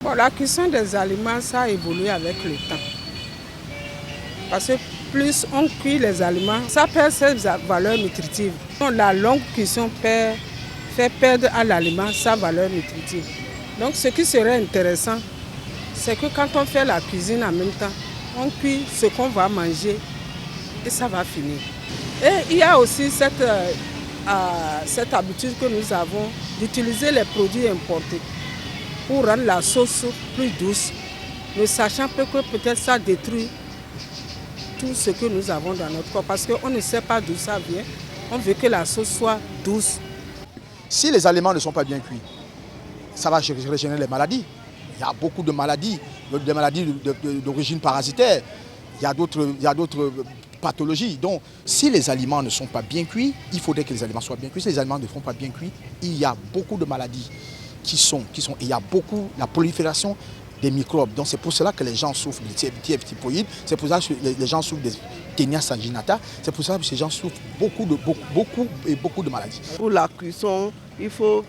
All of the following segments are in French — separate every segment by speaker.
Speaker 1: Bon, la cuisson des aliments, ça a évolué avec le temps. Parce que plus on cuit les aliments, ça perd ses valeurs nutritives. Donc, la longue cuisson fait perdre à l'aliment sa valeur nutritive. Donc ce qui serait intéressant, c'est que quand on fait la cuisine en même temps, on cuit ce qu'on va manger et ça va finir. Et il y a aussi cette habitude que nous avons d'utiliser les produits importés pour rendre la sauce plus douce, ne sachant que peut-être ça détruit tout ce que nous avons dans notre corps parce qu'on ne sait pas d'où ça vient. On veut que la sauce soit douce.
Speaker 2: Si les aliments ne sont pas bien cuits, ça va générer les maladies. Il y a beaucoup de maladies, des maladies d'origine parasitaire. Il y a d'autres pathologies. Donc, si les aliments ne sont pas bien cuits, il faudrait que les aliments soient bien cuits. Si les aliments ne sont pas bien cuits, il y a beaucoup de maladies il y a beaucoup la prolifération des microbes. Donc, c'est pour cela que les gens souffrent de typhoïde. C'est pour ça que les gens souffrent de ténia sanguinata. C'est pour ça que ces gens souffrent beaucoup de maladies.
Speaker 3: Pour la cuisson, il faut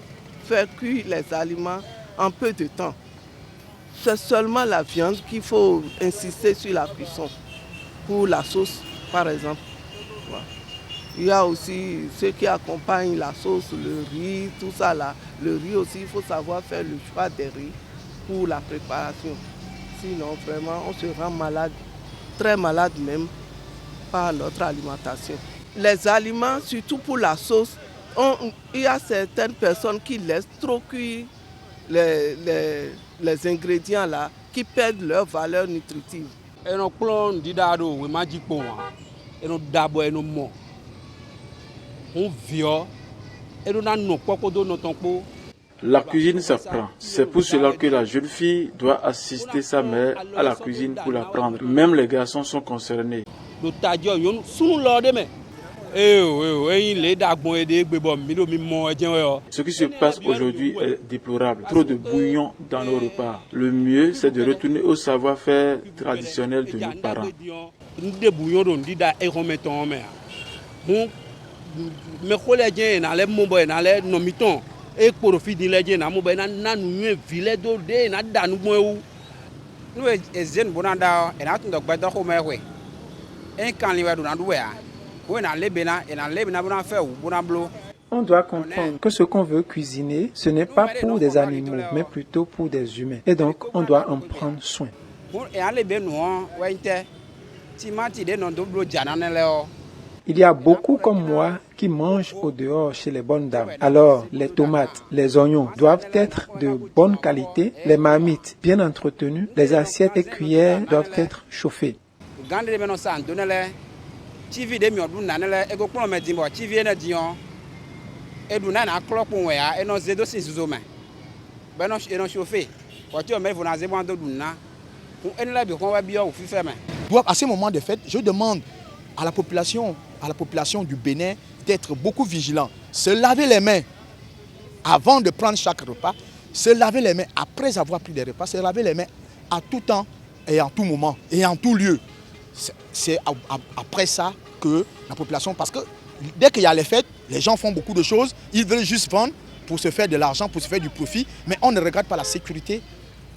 Speaker 3: faire cuire les aliments en peu de temps. C'est seulement la viande qu'il faut insister sur la cuisson. Pour la sauce, par exemple. Voilà. Il y a aussi ceux qui accompagnent la sauce, le riz, tout ça là. Le riz aussi, il faut savoir faire le choix des riz pour la préparation. Sinon, vraiment, on se rend malade, très malade même, par notre alimentation. Les aliments, surtout pour la sauce, il y a certaines personnes qui laissent trop cuire les ingrédients là, qui perdent leur valeur nutritive.
Speaker 4: La cuisine s'apprend. C'est pour cela que la jeune fille doit assister sa mère à la cuisine pour l'apprendre. Même les garçons sont concernés. Ce qui se passe aujourd'hui est déplorable. Trop de bouillon dans nos repas. Le mieux, c'est de retourner au savoir-faire traditionnel de nos parents.
Speaker 5: On doit comprendre que ce qu'on veut cuisiner, ce n'est pas pour des animaux, mais plutôt pour des humains. Et donc, on doit en prendre soin. Il y a beaucoup comme moi qui mangent au dehors chez les bonnes dames. Alors, les tomates, les oignons doivent être de bonne qualité, les marmites bien entretenues, les assiettes et cuillères doivent être chauffées.
Speaker 2: À ce moment de fête, je demande à la population du Bénin d'être beaucoup vigilant. Se laver les mains avant de prendre chaque repas, se laver les mains après avoir pris des repas, se laver les mains à tout temps et en tout moment et en tout lieu. C'est après ça que la population, parce que dès qu'il y a les fêtes, les gens font beaucoup de choses, ils veulent juste vendre pour se faire de l'argent, pour se faire du profit, mais on ne regarde pas la sécurité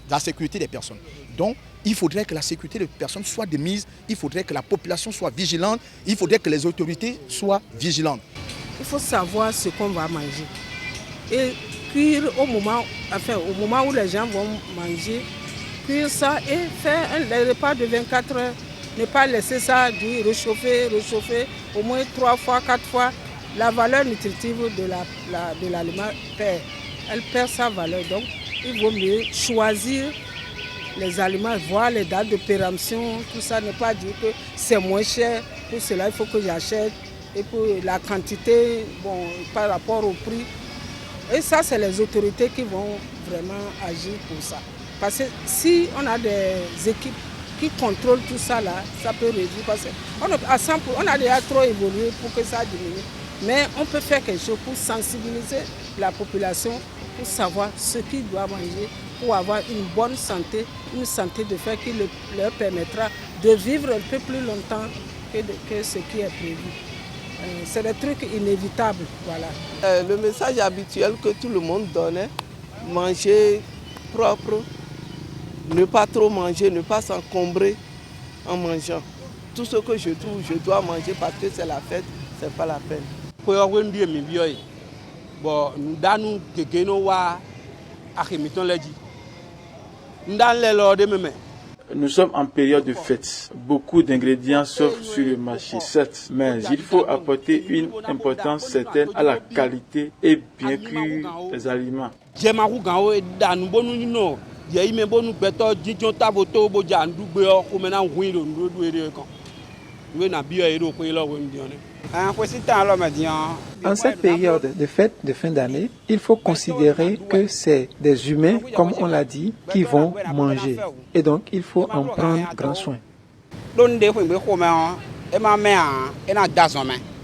Speaker 2: des personnes. Donc, il faudrait que la sécurité des personnes soit de mise, il faudrait que la population soit vigilante, il faudrait que les autorités soient vigilantes.
Speaker 1: Il faut savoir ce qu'on va manger. Et cuire au moment où les gens vont manger, cuire ça et faire un repas de 24 heures. Ne pas laisser ça réchauffer au moins 3 fois, 4 fois. La valeur nutritive de l'aliment perd sa valeur. Donc, il vaut mieux choisir les aliments, voir les dates de péremption, tout ça, ne pas dire que c'est moins cher, pour cela il faut que j'achète, et pour la quantité, bon, par rapport au prix. Et ça, c'est les autorités qui vont vraiment agir pour ça. Parce que si on a des équipes qui contrôlent tout ça là, ça peut réduire. Parce qu'on a déjà trop évolué pour que ça diminue. Mais on peut faire quelque chose pour sensibiliser la population, pour savoir ce qu'ils doivent manger, pour avoir une bonne santé, une santé de fer qui leur permettra de vivre un peu plus longtemps que ce qui est prévu. C'est des trucs inévitables. Voilà.
Speaker 3: Le message habituel que tout le monde donne, manger propre, Ne pas trop manger, ne pas s'encombrer en mangeant. Tout ce que je trouve, je dois manger parce que c'est la fête, c'est pas la peine.
Speaker 4: Nous sommes en période de fête. Beaucoup d'ingrédients s'offrent sur le marché, certes, mais il faut apporter une importance certaine à la qualité et bien cuire les aliments.
Speaker 5: En cette période de fête de fin d'année, il faut considérer que c'est des humains, comme on l'a dit, qui vont manger. Et donc, il faut en prendre grand soin.